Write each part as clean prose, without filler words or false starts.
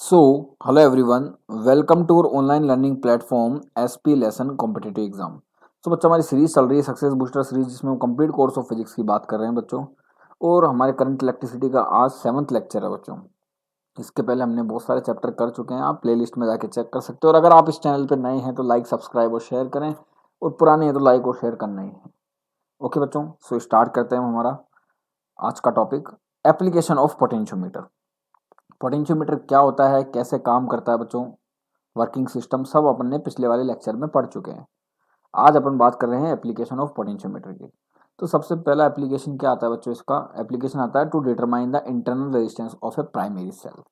So, hello everyone, welcome to our online learning platform SP Lesson Competitive Exam। तो बच्चों हमारी series चल रही है सक्सेस बूस्टर सीरीज, जिसमें हम कंप्लीट कोर्स ऑफ फिजिक्स की बात कर रहे हैं बच्चों। और हमारे करंट इलेक्ट्रिसिटी का आज 7th लेक्चर है बच्चों। इसके पहले हमने बहुत सारे चैप्टर कर चुके हैं, आप प्लेलिस्ट में जाके चेक कर सकते हो। और अगर आप इस चैनल पर नए हैं तो लाइक सब्सक्राइब और शेयर करें, और पुराने हैं तो लाइक और शेयर करना ही है। ओके बच्चों, सो स्टार्ट करते हैं हमारा आज का topic, application of potentiometer. Potentiometer क्या होता है, कैसे काम करता है बच्चों, वर्किंग सिस्टम सब अपन ने पिछले वाले लेक्चर में पढ़ चुके हैं। आज अपन बात कर रहे हैं एप्लीकेशन ऑफ पोटेंशियोमीटर की। तो सबसे पहला एप्लीकेशन क्या आता है बच्चों, इसका एप्लीकेशन आता है to determine the internal resistance of a primary cell.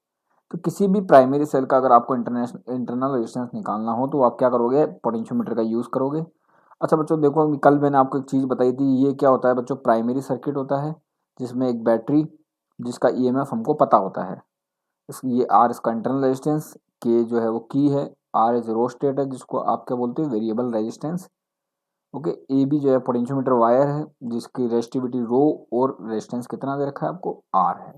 तो किसी भी प्राइमरी सेल का अगर आपको इंटरनल रेजिस्टेंस निकालना हो तो आप क्या करोगे, पोटेंशियोमीटर का यूज करोगे। अच्छा बच्चों देखो, कल मैंने आपको एक चीज बताई थी, ये क्या होता है बच्चों, प्राइमरी सर्किट होता है जिसमें एक बैटरी जिसका ईएमएफ हमको पता होता है। ये आर इसका इंटरनल रेजिस्टेंस, के जो है वो की है, आर इज रोस्टेट है जिसको आप क्या बोलते हो, variable resistance. Okay, A B जो है पोटेंशियोमीटर वायर है जिसकी रेजिस्टिविटी रो और रेजिस्टेंस कितना दे रखा है आपको, आर है।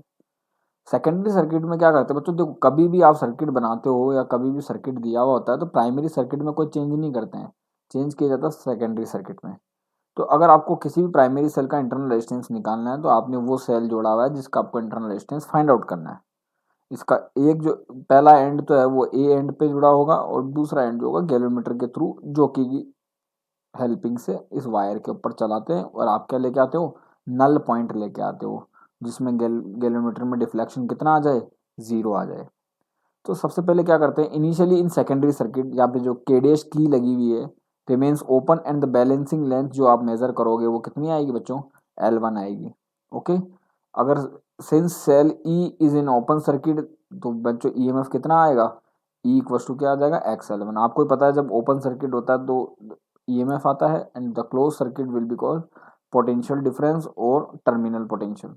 सेकेंडरी सर्किट में क्या करते हैं बच्चों, देखो कभी भी आप सर्किट बनाते हो या कभी भी सर्किट दिया हुआ होता है तो प्राइमरी सर्किट में कोई चेंज नहीं करते हैं, चेंज किया जाता है सेकेंडरी सर्किट में। तो अगर आपको किसी भी प्राइमरी सेल का इंटरनल रेजिस्टेंस निकालना है तो आपने वो सेल जोड़ा हुआ है जिसका आपको इंटरनल रेजिस्टेंस फाइंड आउट करना है। इसका एक जो पहला एंड तो है वो ए एंड पे जुड़ा होगा, और दूसरा एंड जो होगा गैल्वेनोमीटर के थ्रू जो कि हेल्पिंग से इस वायर के ऊपर चलाते हैं, और आप क्या लेके आते हो, नल पॉइंट लेके आते हो जिसमें गैल्वेनोमीटर में डिफ्लेक्शन कितना आ जाए, जीरो आ जाए। तो सबसे पहले क्या करते हैं, इनिशियली इन सेकेंडरी सर्किट यहाँ पे जो केडेश की लगी हुई है remains open and the balancing length जो आप मेजर करोगे वो कितनी आएगी बच्चों, L1 आएगी। ओके, अगर since cell E is in open circuit तो बच्चों ईएमएफ कितना आएगा, ई इक्वल टू क्या आ जाएगा, X L1। आपको ही पता है जब ओपन सर्किट होता है तो ईएमएफ आता है, and the close circuit will be called potential difference और टर्मिनल पोटेंशियल।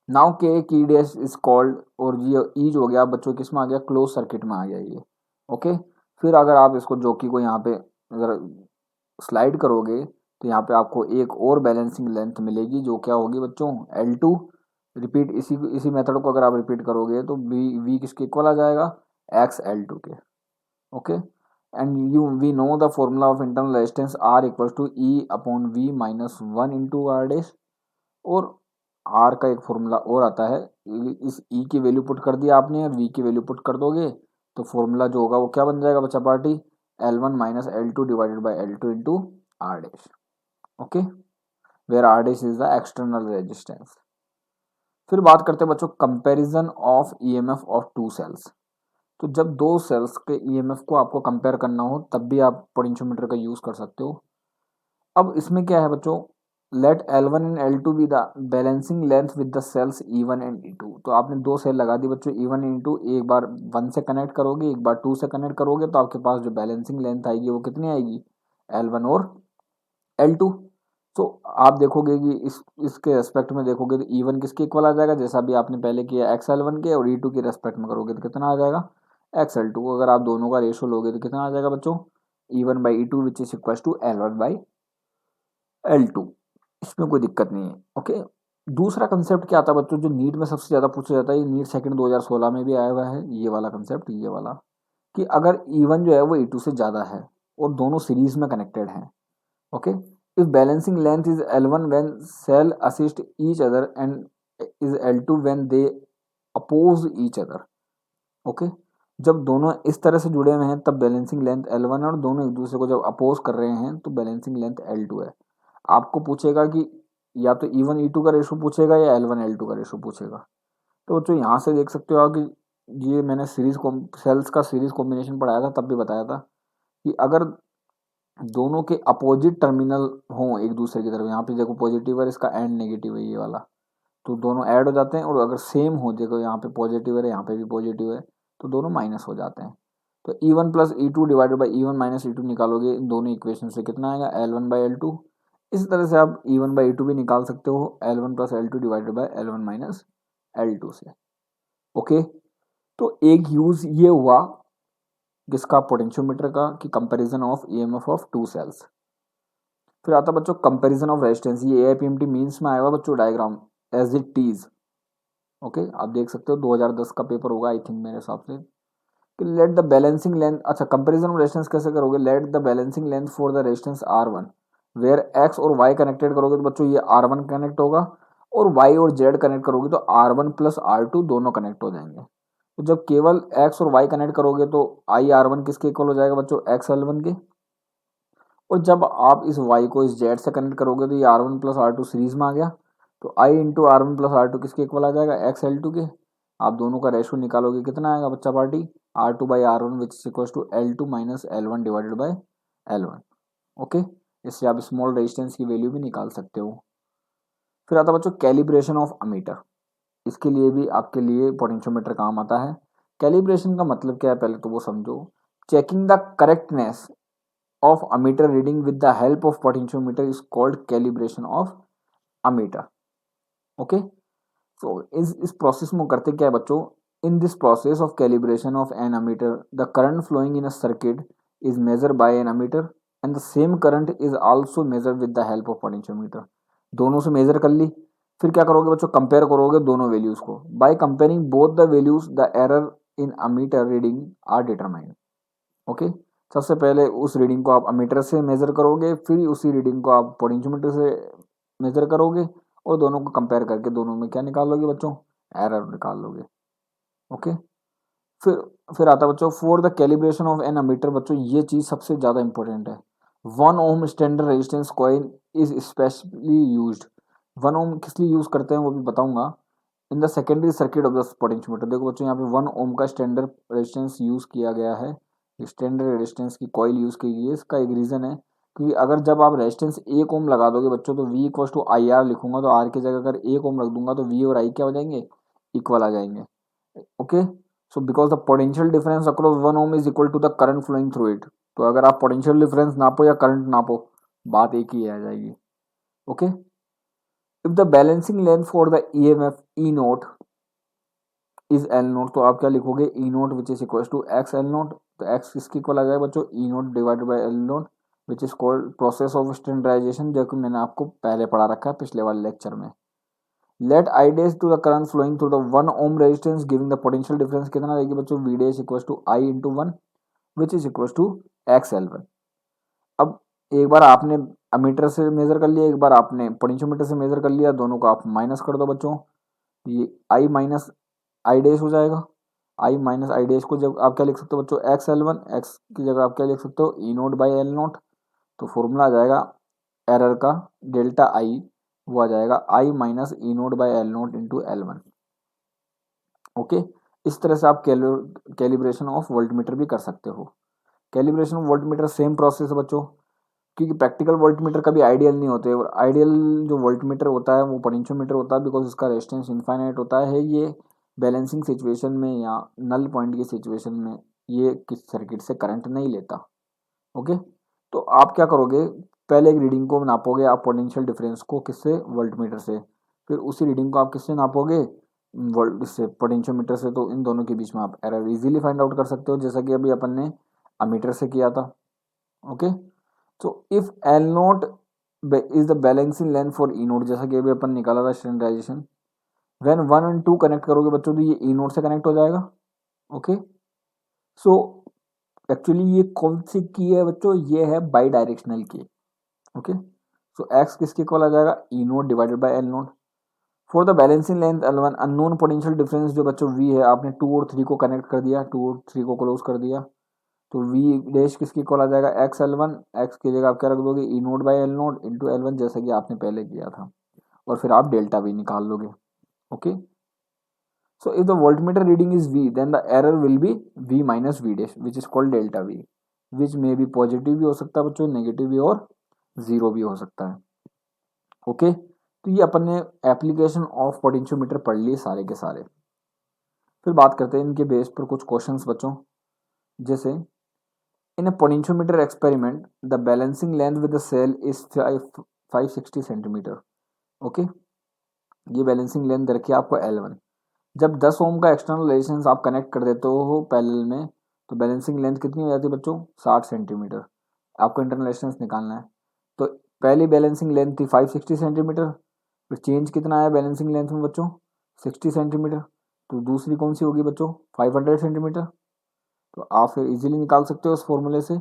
नाउ के की डैश इज कॉल्ड, और ये ई जो हो गया बच्चों किस में आ गया, क्लोज सर्किट में आ गया ये। ओके, फिर अगर आप इसको जॉकी को यहाँ पे अगर स्लाइड करोगे तो यहाँ पे आपको एक और बैलेंसिंग लेंथ मिलेगी जो क्या होगी बच्चों, L2। रिपीट इसी मेथड को अगर आप रिपीट करोगे तो वी किसके इक्वल आ जाएगा, XL2 के। Okay, and you we know the formula of internal resistance R equal to E upon V minus one into R dash. और आर का एक फॉर्मूला और आता है, इस ई की वैल्यू पुट कर दिया आपने और वी की वैल्यू पुट कर दोगे तो फॉर्मूला जो होगा वो क्या बन जाएगा बच्चा party, L1 minus L2 divided by L2 into R dash. Okay, where R dash is the external resistance. फिर बात करते हैं बच्चों comparison of EMF of two cells. तो जब दो सेल्स के ईएमएफ को आपको कंपेयर करना हो तब भी आप पोटेंशियोमीटर का यूज कर सकते हो। अब इसमें क्या है बच्चों, let L1 and L2 be the balancing length with the cells E1 and E2। तो आपने दो सेल लगा दी बच्चों E1 एंड E2, एक बार 1 से कनेक्ट करोगे एक बार 2 से कनेक्ट करोगे तो आपके पास जो बैलेंसिंग लेंथ आएगी वो कितनी आएगी, L1 और L2। तो आप देखोगे कि इसके रेस्पेक्ट में देखोगे तो E1 किसके इक्वल आ जाएगा, जैसा भी आपने पहले किया XL1 के, और E2 के रेस्पेक्ट में करोगे तो कितना आ जाएगा, XL2। अगर आप दोनों का रेशो लोगे तो कितना आ जाएगा बच्चों, E1 by E2 which is equal to L1 by L2। इसमें कोई दिक्कत नहीं है। ओके, दूसरा कंसेप्ट क्या आता है बच्चों जो नीट में सबसे ज़्यादा पूछा जाता है, ये नीट सेकंड 2016 में भी आया हुआ है, ये वाला कंसेप्ट, ये वाला कि अगर E1 जो है वो E2 से ज़्यादा है और दोनों सीरीज में कनेक्टेड हैं। Okay, if balancing length is L1 when cell assist each other and is L2 when they oppose each other. Okay, जब दोनों इस तरह से जुड़े हुए हैं तब बैलेंसिंग लेंथ L1 है, और दोनों एक दूसरे को जब अपोज कर रहे हैं तो बैलेंसिंग लेंथ L2 है। आपको पूछेगा कि या तो E1 E2 का रेशो पूछेगा या L1 L2 का रेशो पूछेगा। तो बच्चों यहाँ से देख सकते हो आप कि ये मैंने सेल्स का सीरीज कॉम्बिनेशन पढ़ाया था तब भी बताया था कि अगर दोनों के अपोजिट टर्मिनल हों एक दूसरे की तरफ, यहाँ पे देखो पॉजिटिव है इसका एंड नेगेटिव है ये वाला, तो दोनों ऐड हो जाते हैं। और अगर सेम हो, देखो यहाँ पे पॉजिटिव है यहाँ पे भी पॉजिटिव है, तो दोनों माइनस हो जाते हैं। तो E1 plus E2 divided by E1 minus E2 निकालोगे इन दोनों इक्वेशन से कितना आएगा, L1 बाई L2। इसी तरह से आप E1 बाई E2 भी निकाल सकते हो, L1 plus L2 divided by L1 minus L2 से। ओके, तो एक यूज ये हुआ किसका, पोटेंशियोमीटर का, कि comparison of EMF of two cells. फिर आता बच्चों कंपैरिजन ऑफ रेजिस्टेंस, ये AIPMT मींस में आएगा बच्चों diagram as it is. Okay, आप देख सकते हो 2010 का पेपर होगा आई थिंक मेरे हिसाब से। कि लेट द बैलेंसिंग लेंथ, अच्छा कंपैरिजन ऑफ रेजिस्टेंस कैसे करोगे, let the balancing length for the resistance R1 where X और वाई कनेक्टेड करोगे तो बच्चों ये R1 कनेक्ट होगा, और वाई और जेड कनेक्ट करोगे तो R1 प्लस R2 दोनों कनेक्ट हो जाएंगे। तो जब केवल एक्स और वाई कनेक्ट करोगे तो आई R1 किसके इक्वल हो जाएगा बच्चों, एक्स L1 के। और जब आप इस y को इस z से कनेक्ट करोगे तो ये R1 प्लस R2 सीरीज में आ गया, तो I into R1 plus R2 किसके इक्वल आ जाएगा, एक्स L2 के। आप दोनों का रेशो निकालोगे कितना आएगा बच्चा party, R2 by R1 which is equal to L2 minus L1 divided by L1। Okay, इससे आप स्मॉल रेजिस्टेंस की वैल्यू भी निकाल सकते हो। फिर आता है बच्चों कैलिब्रेशन ऑफ अमीटर, इसके लिए भी आपके लिए पोटेंशियोमीटर काम आता है। कैलिब्रेशन का मतलब क्या है पहले तो वो समझो, checking the correctness of ammeter reading with the help of potentiometer is called calibration of ammeter। Okay, so इस प्रोसेस में करते क्या है बच्चों, in this process of calibration of an ammeter the current flowing in a circuit is measured by an ammeter and the same current is also measured with the help of potentiometer। दोनों से major कर ली, फिर क्या करोगे बच्चों, compare करोगे दोनों values को, by comparing both the values the error in ammeter reading are determined. Okay, सबसे पहले उस रीडिंग को आप अमीटर से मेज़र करोगे, फिर उसी रीडिंग को आप पोटेंशियोमीटर से मेज़र करोगे, और दोनों को कंपेयर करके दोनों में क्या निकाल लोगे बच्चों, एरर निकाल लोगे। ओके, फिर फिर आता है बच्चों for the calibration of an ammeter, बच्चों ये चीज़ सबसे ज़्यादा इंपॉर्टेंट है। 1 ohm standard resistance coil is specially used. 1 ohm किस लिए यूज़ करते हैं वो भी बताऊंगा। In the secondary circuit of the potentiometer, देखो बच्चों यहाँ पे 1 ओम का स्टैंडर्ड रेजिस्टेंस यूज़ किया गया है, स्टैंडर्ड रेजिस्टेंस की कॉइल यूज़ की गई है। इसका एक रीज़न है, क्योंकि अगर जब आप रेजिस्टेंस 1 ओम लगा दोगे बच्चों तो V equal to I R लिखूंगा, तो आर की जगह अगर 1 ओम रख दूंगा तो V और I क्या हो जाएंगे, इक्वल आ जाएंगे। Okay, so because the potential difference across 1 ohm is equal to the current flowing through it. तो अगर आप पोटेंशियल डिफरेंस नापो या करंट नापो, बात एक ही आ जाएगी। Okay, if the balancing length for the EMF E naught is L naught, तो आप क्या लिखोगे, E naught which is equal to X L naught. तो एक्स किसकी इक्वल आ जाएगा बच्चों, E naught divided by L naught which is called process of standardization, जो कि मैंने आपको पहले पढ़ा रखा है पिछले वाले लेक्चर में। Let I dash to the current flowing through the 1 ohm resistance giving the potential difference कितना रहेगी बच्चों, V dash equal to I into 1 which is equal to X L 1। अब एक बार आपने अमीटर से मेजर कर लिया, एक बार आपने पोटेंशियोमीटर से मेजर कर लिया, दोनों को आप माइनस कर दो बच्चों, ये आई माइनस आई डैश हो जाएगा। आई माइनस आई डैश को जब आप क्या लिख सकते हो बच्चों, एक्स एल 1, एक्स की जगह आप क्या लिख सकते हो, E naught by L naught. तो फॉर्मूला आ जाएगा एरर का, डेल्टा आई, वो आ जाएगा I minus E naught by L naught into L 1। Okay, इस तरह से आप कैलिब्रेशन ऑफ वोल्टमीटर भी कर सकते हो। Calibration of voltmeter same process है बच्चों, क्योंकि प्रैक्टिकल वोल्टमीटर कभी आइडियल नहीं होते, और आइडियल जो वोल्टमीटर होता है वो पोटेंशियोमीटर होता है, बिकॉज इसका रेजिस्टेंस इनफाइनाइट होता है। ये बैलेंसिंग सिचुएशन में या नल पॉइंट की सिचुएशन में ये किस सर्किट से करंट नहीं लेता। ओके, तो आप क्या करोगे, पहले एक रीडिंग को नापोगे आप पोटेंशियल डिफरेंस को, किससे, वोल्टमीटर से। फिर उसी रीडिंग को आप किससे नापोगे, वोल्ट से, पोटेंशियोमीटर से। तो इन दोनों के बीच में आप एरर इजीली फाइंड आउट कर सकते हो, जैसा कि अभी अपन ने अमीटर से किया था। ओके, तो if L note is the balancing length for E note, जैसा कि अभी अपन निकाला था स्टैंडर्डाइजेशन, व्हेन 1 एंड 2 कनेक्ट करोगे बच्चों तो ये ई नोट से कनेक्ट हो जाएगा। ओके, सो एक्चुअली ये कौन सी की है बच्चों, ये है बाई डायरेक्शनल की। ओके, सो एक्स किसके इक्वल आ जाएगा, E naught divided by L naught. For the balancing length L1 unknown potential difference जो बच्चों V है, आपने 2 और 3 को कनेक्ट कर दिया, 2 और 3 को क्लोज कर दिया, तो V डैश किसकी इक्वल आ जाएगा, एक्स L1। एक्स की जगह आप क्या रख दोगे, E naught by L naught into L1, जैसा कि आपने पहले किया था, और फिर आप डेल्टा V निकाल लोगे। Okay, so if the voltmeter reading is V then the error will be V minus V dash which is called delta V, which may be positive भी हो सकता है बच्चों, नेगेटिव भी, और जीरो भी हो सकता है। ओके, तो ये अपन ने एप्लीकेशन ऑफ पोटेंशियोमीटर पढ़ लिए सारे के सारे। फिर बात करते हैं इनके बेस पर कुछ क्वेश्चंस बच्चों, जैसे in a potentiometer experiment the balancing length with the cell is 560 centimetre. Okay, ये बैलेंसिंग लेंथ रखी है आपको L1। जब 10 ओम का एक्सटर्नल रेजिस्टेंस आप कनेक्ट कर देते हो पैरेलल में, तो बैलेंसिंग लेंथ कितनी हो जाती है बच्चों, 60 सेंटीमीटर। आपको इंटरनल रेजिस्टेंस निकालना है, तो पहली बैलेंसिंग लेंथ थी 560 सेंटीमीटर, फिर चेंज कितना आया बैलेंसिंग लेंथ में बच्चों, 60 सेंटीमीटर। तो दूसरी कौन सी होगी बच्चों, 500 सेंटीमीटर। तो आप फिर इजीली निकाल सकते हो इस फॉर्मूले से,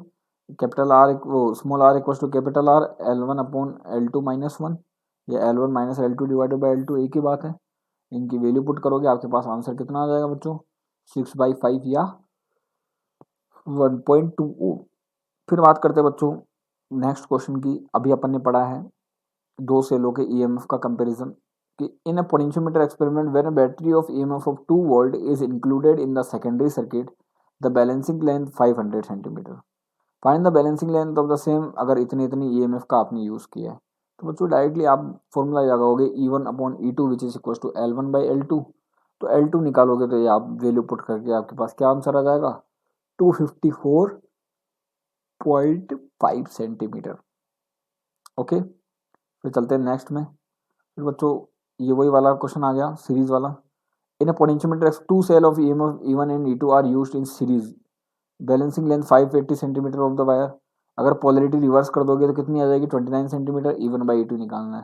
कैपिटल आर वो small R equal to capital R L1/L2-1, या L1 minus L2 divided by L2, एक ही बात है। इनकी वैल्यू पुट करोगे आपके पास आंसर कितना आ जाएगा बच्चों, 6/5 या 1.2 ओम। फिर बात करते हैं बच्चों नेक्स्ट क्वेश्चन की। अभी अपन ने पढ़ा है दो सेलों के ईएमएफ का कंपैरिजन कि in a potentiometer experiment when a battery of EMF of 2 volt is included in the secondary circuit, the balancing length 500 centimetre. Find the balancing length of the same, अगर इतनी इतनी ईएमएफ का आपने use किया है तो बच्चों डायरेक्टली आप फॉर्मूला लगाओगे E1/E2 which is equal to L1/L2। तो L2 निकालोगे तो ये आप वैल्यू पुट करके आपके पास क्या आंसर आ जाएगा, 254.5 सेंटीमीटर। ओके, फिर चलते हैं नेक्स्ट में। फिर बच्चों ये वही वाला क्वेश्चन आ गया सीरीज वाला। In a potentiometer two cell of EMF E1 and E2 are used in series, balancing length 580 centimetre of the wire. अगर पोलरिटी रिवर्स कर दोगे तो कितनी आ जाएगी, 29 सेंटीमीटर। E1/E2 निकालना है।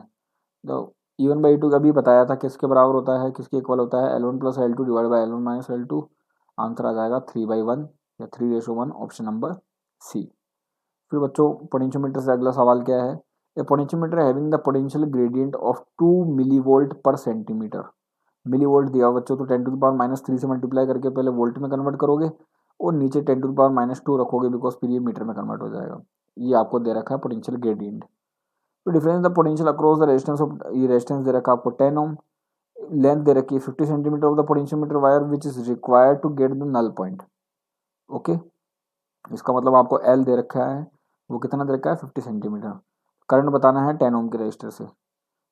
तो E1/E2 का भी बताया था किसके बराबर होता है, किसके इक्वल होता है, L1+L2 divide by L1-L2। Answer आ जाएगा 3/1 या 3:1, ऑप्शन नंबर सी। फिर बच्चों पोटेंशियोमीटर से अगला सवाल क्या है, a potentiometer having the potential gradient of 2 millivolt पर सेंटीमीटर। मिलीवोल्ट दिया बच्चों तो 10⁻³ से मल्टीप्लाई करके पहले वोल्ट में कन्वर्ट करोगे और नीचे 10⁻² रखोगे बिकॉज फिर ये मीटर में कन्वर्ट हो जाएगा। ये आपको दे रखा है पोटेंशियल ग्रेडियंट। तो difference the potential across the resistance of, ये रेजिस्टेंस दे रखा है आपको 10 ओम। लेंथ दे रखी है 50 centimetre of the potentiometer wire which is required to get the null point. Okay, इसका मतलब आपको एल दे रखा है, वो कितना दे रखा है 50 सेंटीमीटर। करंट बताना है 10 ओम के रजिस्टर से।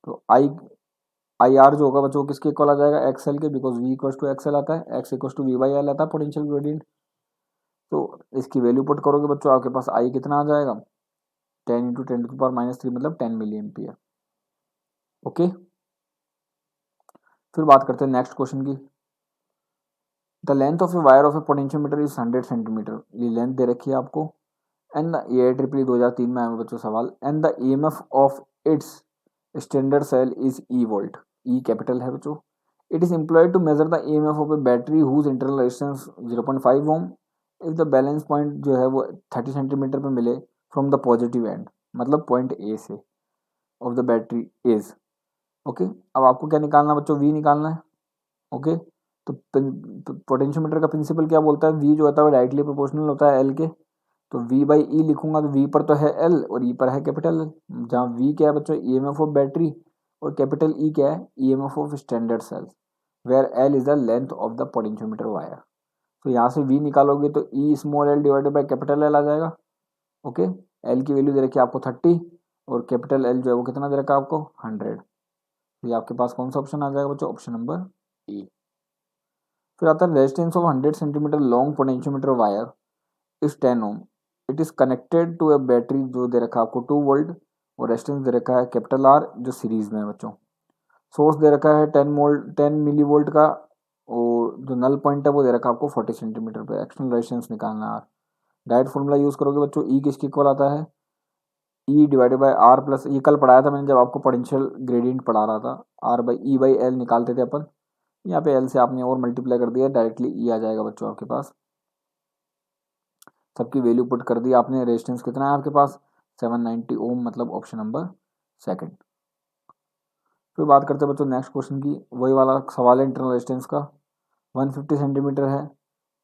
तो आई आर जो होगा बच्चों किसके इक्वल आ जाएगा, एक्सएल के, because V equal to XL आता है, एक्स इक्वल टू V/L आता है पोटेंशियल ग्रेडियंट। तो इसकी वैल्यू पुट करोगे बच्चों आपके पास आई कितना आ जाएगा, 10 × 10⁻³ मतलब 10 मिली एम्पियर। ओके, फिर बात करते हैं नेक्स्ट क्वेश्चन की। The length of a wire of A potentiometer is 100 centimetre. ये लेंथ दे रखी है आपको। एंड ये ट्रिपली 2003 में आया हुआ बच्चों सवाल। And the EMF of its standard cell is E volt. E capital है बच्चों। It is employed to measure the EMF of a battery whose internal resistance 0.5 ohm if the balance point जो है वो 30 सेंटीमीटर पे मिले from the positive end, मतलब point A से of the battery is. Okay, अब आपको क्या निकालना है बच्चों, वी निकालना है। ओके, तो पोटेंशियोमीटर का प्रिंसिपल क्या बोलता है, वी जो होता है वो डायरेक्टली प्रोपोर्शनल होता है एल के। तो V/E लिखूंगा तो V पर तो है L और E पर है कैपिटल L। जहाँ V क्या है बच्चों, EMF ऑफ बैटरी, और कैपिटल E क्या है, EMF of standard cells, where L is the length of the potentiometer wire. तो यहाँ से V निकालोगे तो E small l divided by capital L आ जाएगा। ओके, L की वैल्यू दे रखी है आपको 30 और कैपिटल L जो है वो कितना दे रखा है आपको 100। तो ये आपके पास कौन सा ऑप्शन आ जाएगा बच्चों, ऑप्शन नंबर E। फिर आता है resistance of 100 centimetre long potentiometer wire is 10 ohm. It is connected to a battery जो दे रखा है आपको 2 वोल्ट, और रेजिस्टेंस दे रखा है कैपिटल आर जो सीरीज में है बच्चों। सोर्स दे रखा है 10 मिली वोल्ट का, और जो नल पॉइंट है वो दे रखा है आपको 40 सेंटीमीटर पे। एक्सटर्नल रेजिस्टेंस निकालना है आर। डायरेक्ट फॉर्मूला यूज करोगे बच्चों, ई किसके इक्वल आता है, E divided by are plus, ये कल पढ़ाया था मैंने जब आपको पोटेंशियल ग्रेडियंट पढ़ा रहा था, R/E/L निकालते थे अपन। यहाँ पे एल से आपने और मल्टीप्लाई कर दिया, डायरेक्टली ई आ जाएगा बच्चों आपके पास। सबकी वैल्यू पुट कर दी आपने। रेजिस्टेंस कितना है आपके पास, 790 ओम, मतलब ऑप्शन नंबर सेकंड। फिर बात करते हैं बच्चों नेक्स्ट क्वेश्चन की। वही वाला सवाल है इंटरनल रेजिस्टेंस का। 150 सेंटीमीटर है,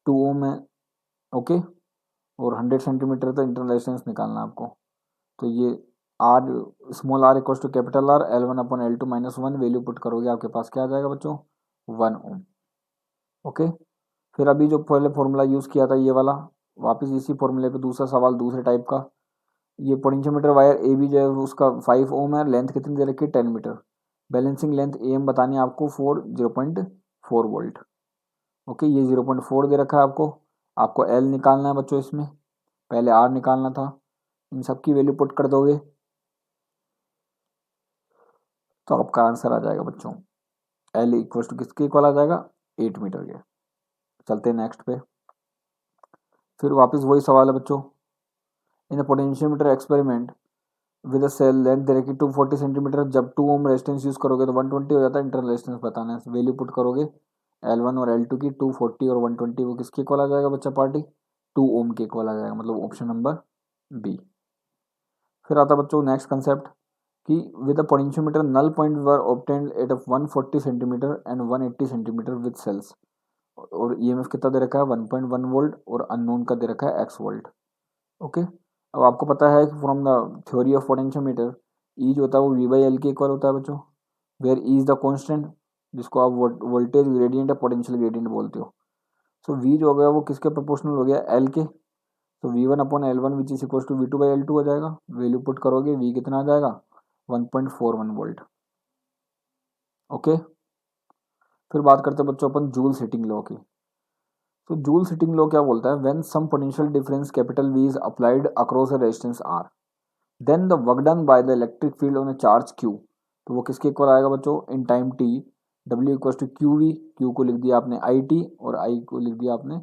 2 ओम है। ओके, और 100 सेंटीमीटर तो इंटरनल रेजिस्टेंस निकालना है आपको। तो ये R small R equal to capital R L1/L2-1 value put करोगे आपके पास क्या आ जाएगा बच्चों, 1 ओम। ओके, फिर अभी जो पहले फॉर्मूला यूज़ किया था ये वाला, वापस इसी फॉर्मूले पे दूसरा सवाल दूसरे टाइप का। ये पोटेंशियोमीटर वायर ए बी जो है उसका 5 ओम है, लेंथ कितनी दे रखी है 10 मीटर। बैलेंसिंग लेंथ AM बतानी है आपको 0.4 वोल्ट। ओके, ये 0.4 दे रखा है आपको L निकालना है बच्चों, इसमें पहले R निकालना था। इन सब की वैल्यू पुट कर दोगे तो आपका आंसर आ जाएगा बच्चों, L इक्वल टू किसके इक्वल आ जाएगा, 8 मीटर के। चलते हैं नेक्स्ट पे। फिर वापस वही सवाल है बच्चों। In potentiometer experiment with a cell length दे रखी 240 सेंटीमीटर, जब 2 ओम रेजिस्टेंस यूज करोगे तो 120 हो जाता है। इंटरनल रेजिस्टेंस बताना है, वैल्यू पुट करोगे L1 और L2 की 240 और 120, वो किसके इक्वल आ जाएगा बच्चा पार्टी? 2 ओम के इक्वल आ जाएगा, मतलब ऑप्शन नंबर बी। फिर आता है बच्चों नेक्स्ट कंसेप्ट कि with a potentiometer null point were obtained at 140 centimetre and 180 centimetre with cells, और ईएमएफ कितना दे रखा है 1.1 वोल्ट और अननोन का दे रखा है x वोल्ट। ओके, अब आपको पता है कि from the theory of potentiometer E जो होता है वो वी बाई एल के इक्वल होता है बच्चों, where E is the constant, जिसको आप वोल्टेज ग्रेडियंट या पोटेंशियल ग्रेडियंट बोलते हो। सो वी जो हो गया वो किसके प्रोपोर्शनल हो गया? एल के। तो V one upon L one which is equal to V two by L two हो जाएगा। वैल्यू पुट करोगे वी कितना आ जाएगा 1.41 वोल्ट। ओके, फिर बात करते हैं बच्चों अपन जूल हीटिंग लॉ की। तो जूल हीटिंग लॉ क्या बोलता है? When some potential difference capital V is applied across a resistance R, then the work done by the electric field on a charge Q, तो वो किसके इक्वल आएगा बच्चों? In time T W equal to Q V, Q को लिख दिया आपने I T और आई को लिख दिया आपने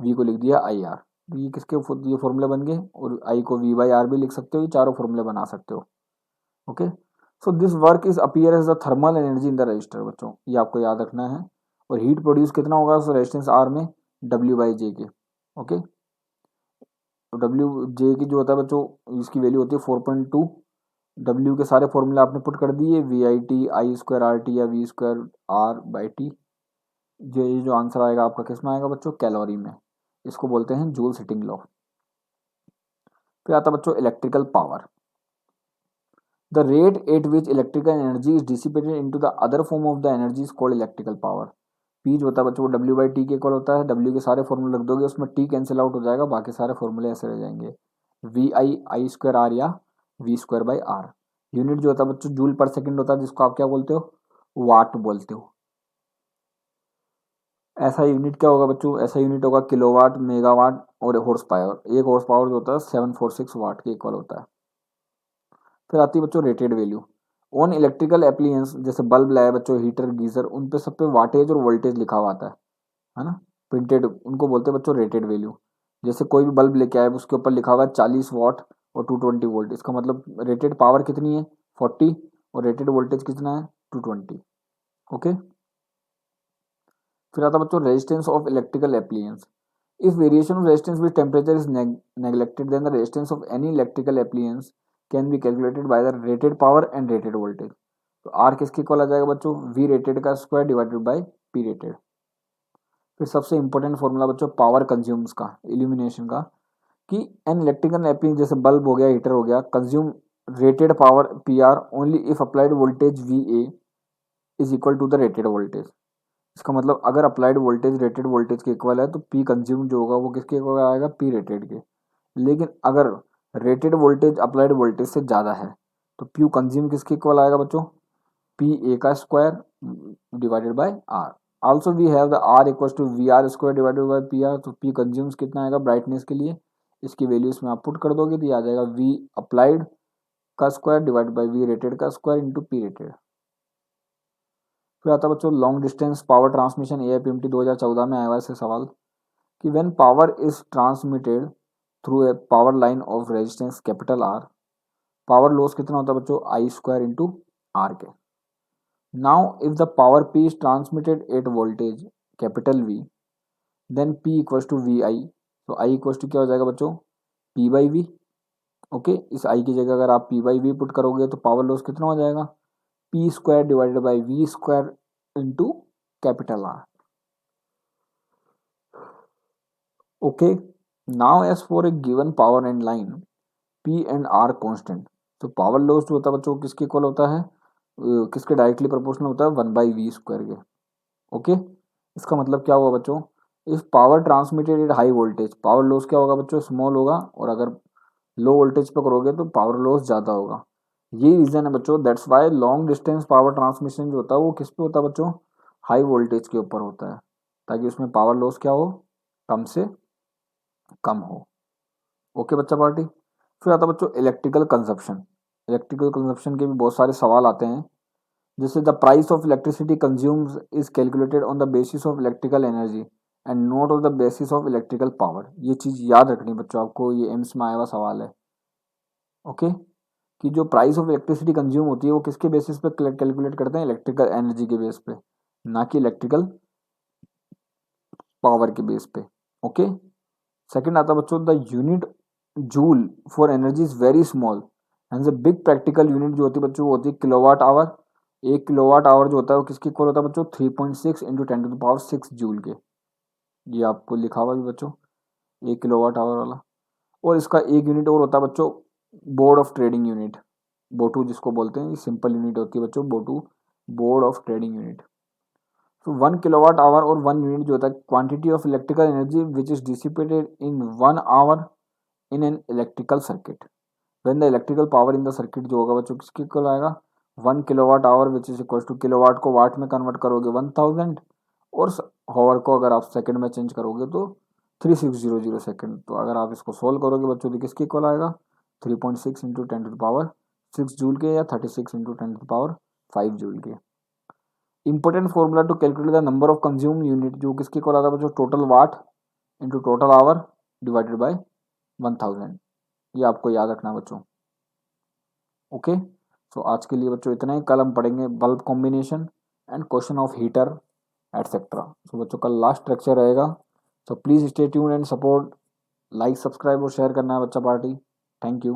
वी को लिख दिया आई आर। तो ये किसके ये फॉर्मूले बन गए, और आई को वी बाई आर भी लिख सकते हो, ये चारों फॉर्मूले बना सकते हो। Okay, so this work is appear as the thermal energy in the resistor बच्चों, ये आपको याद रखना है। और हीट प्रोड्यूस कितना होगा उस रेजिस्टेंस आर में? डब्ल्यू बाई जे के। ओके, तो डब्ल्यू जे की जो होता है बच्चों इसकी वैल्यू होती है 4.2। डब्ल्यू के सारे फॉर्मूले आपने पुट कर दिए, V I T I square R T या V square R by T. जो आंसर आएगा आपका किस में आएगा बच्चों? कैलोरी में। इसको बोलते हैं जूल हीटिंग लॉ। फिर आता बच्चों electrical power. The rate at which electrical energy is dissipated into the other form of the energy is called electrical power. P जो होता है बच्चों डब्ल्यू बाई टी के इक्वल होता है। डब्ल्यू के सारे फॉर्मूले रख दोगे, उसमें टी कैंसिल आउट हो जाएगा, बाकी सारे फॉर्मूले ऐसे रह जाएंगे, V I I square R या V square by R. Unit जो होता है बच्चों जूल पर सेकंड होता है, जिसको आप क्या बोलते हो? वाट बोलते हो। ऐसा यूनिट क्या होगा बच्चों? ऐसा यूनिट होगा किलोवाट, मेगावाट और हॉर्स पावर। एक हॉर्स पावर जो होता है 746 वाट के इक्वल होता है। फिर आती है बच्चों rated value on electrical appliances, जैसे बल्ब लाए बच्चों, हीटर, गीजर, उन पे सब पे वाटेज और वोल्टेज लिखा हुआ आता है ना, प्रिंटेड, उनको बोलते हैं बच्चों रेटेड वैल्यू। जैसे कोई भी बल्ब लेके आए उसके ऊपर लिखा हुआ है 40 वाट और 220 वोल्ट, इसका मतलब रेटेड पावर कितनी है 40 और रेटेड वोल्टेज कितना है 220। ओके, फिर आता है बच्चों resistance of electrical appliances. If variation of resistance with temperature is neglected, then the resistance of any electrical appliance can be calculated by the rated power and rated voltage। तो आर किसके equal आ जाएगा बच्चों? वी रेटेड का square divided by P rated. फिर सबसे important formula बच्चों पावर कंज्यूम्स का, इल्यूमिनेशन का, कि एन इलेक्ट्रिकल एप्लियंस जैसे बल्ब हो गया, हीटर हो गया, consume rated power P R only if applied voltage V A is equal to the rated voltage. इसका मतलब अगर अप्लाइड वोल्टेज रेटेड वोल्टेज के इक्वल है तो पी कंज्यूम जो होगा वो किसके इक्वल आएगा? पी रेटेड के। लेकिन अगर रेटेड वोल्टेज अप्लाइड वोल्टेज से ज़्यादा है तो पी कंज्यूम किसके इक्वल आएगा बच्चों? पी ए का square divided by R. Also we have the R equal to V R square divided by P R. तो पी कंज्यूम्स कितना आएगा ब्राइटनेस के लिए? इसकी वैल्यू इसमें आप पुट कर दोगे तो ये आ जाएगा वी अप्लाइड का square divide by V rated का स्क्वायर इंटू पी रेटेड। फिर आता है बच्चों long distance power transmission, AIPMT 2014 में आया हुआ ऐसे सवाल कि when power is transmitted through a power line of resistance capital R, power loss कितना होता है बच्चों? आई स्क्वायर इंटू आर के। Now if the power P is transmitted at voltage capital V, then P equals to we आई। तो I equals to क्या हो जाएगा बच्चों? P by we. ओके, इस आई की जगह अगर आप पी बाई वी पुट करोगे तो पावर लॉस कितना हो जाएगा? P square divided by V square into capital R. Okay, now as for a given power and line P and R constant, तो पावर लॉस जो होता है बच्चों किसके इक्वल होता है? किसके डायरेक्टली प्रोपोर्शनल होता है? 1/v स्क्वायर के। ओके, इसका मतलब क्या हुआ बच्चों? If power transmitted at high voltage, power loss क्या होगा बच्चों? स्मॉल होगा, और अगर लो वोल्टेज पे करोगे तो पावर लॉस ज़्यादा होगा। ये रीज़न है बच्चों, that's why long distance power transmission जो होता है वो किस पे होता है बच्चों? हाई वोल्टेज के ऊपर होता है, ताकि उसमें पावर लॉस क्या हो? कम से कम हो। ओके बच्चा पार्टी। फिर आता है बच्चों इलेक्ट्रिकल कंजप्शन। इलेक्ट्रिकल कंजप्शन के भी बहुत सारे सवाल आते हैं, जैसे the price of electricity consumes is calculated on the basis of electrical energy and not on the basis of electrical power. ये चीज़ याद रखनी बच्चों आपको, ये एम्स में आया हुआ सवाल है। ओके, कि जो प्राइस ऑफ इलेक्ट्रिसिटी कंज्यूम होती है वो किसके बेसिस पे कैलकुलेट करते हैं, इलेक्ट्रिकल एनर्जी के बेस पे, ना कि इलेक्ट्रिकल पावर के बेस पे। ओके। सेकंड आता है बच्चों, the unit joule for energy is very small and the big practical unit जो होती है बच्चों वो होती है किलोवाट आवर। एक किलोवाट आवर जो होता है वो किसके इक्वल होता है बच्चों, 3.6 into 10 to the power 6 joule के। ये आपको लिखा हुआ भी बच्चों, एक किलोवाट आवर वाला। और इसका एक यूनिट और होता है बच्चों, बोर्ड ऑफ ट्रेडिंग यूनिट, बोटू जिसको बोलते हैं, सिंपल यूनिट होती है बच्चों बोटू, बोर्ड ऑफ ट्रेडिंग यूनिट। तो 1 किलोवाट आवर और 1 यूनिट जो होता है quantity of electrical energy which is dissipated in 1 hour in an electrical circuit. When the electrical power in the circuit जो होगा बच्चों किसके इक्वल आएगा, 1 kilowatt hour which is equal to, kilowatt को वाट में कन्वर्ट करोगे 1000, और हॉवर को अगर आप सेकंड में चेंज करोगे तो 3600 सेकंड। तो अगर आप इसको सोल्व करोगे बच्चों तो किसके इक्वल आएगा, 3.6 into 10 to the power 6 joule के, या 36 into 10 to the power 5 joule के। Important formula to calculate the number of consume unit, जो किसके इक्वल आता है बच्चों, total watt into total hour divided by 1000। ये आपको याद रखना है बच्चों। ओके। सो आज के लिए बच्चों इतना ही। कल हम पढ़ेंगे bulb combination and question of heater etcetera. So बच्चों कल लास्ट लेक्चर रहेगा। So please stay tune and support, like subscribe और शेयर करना है बच्चा पार्टी। Thank you.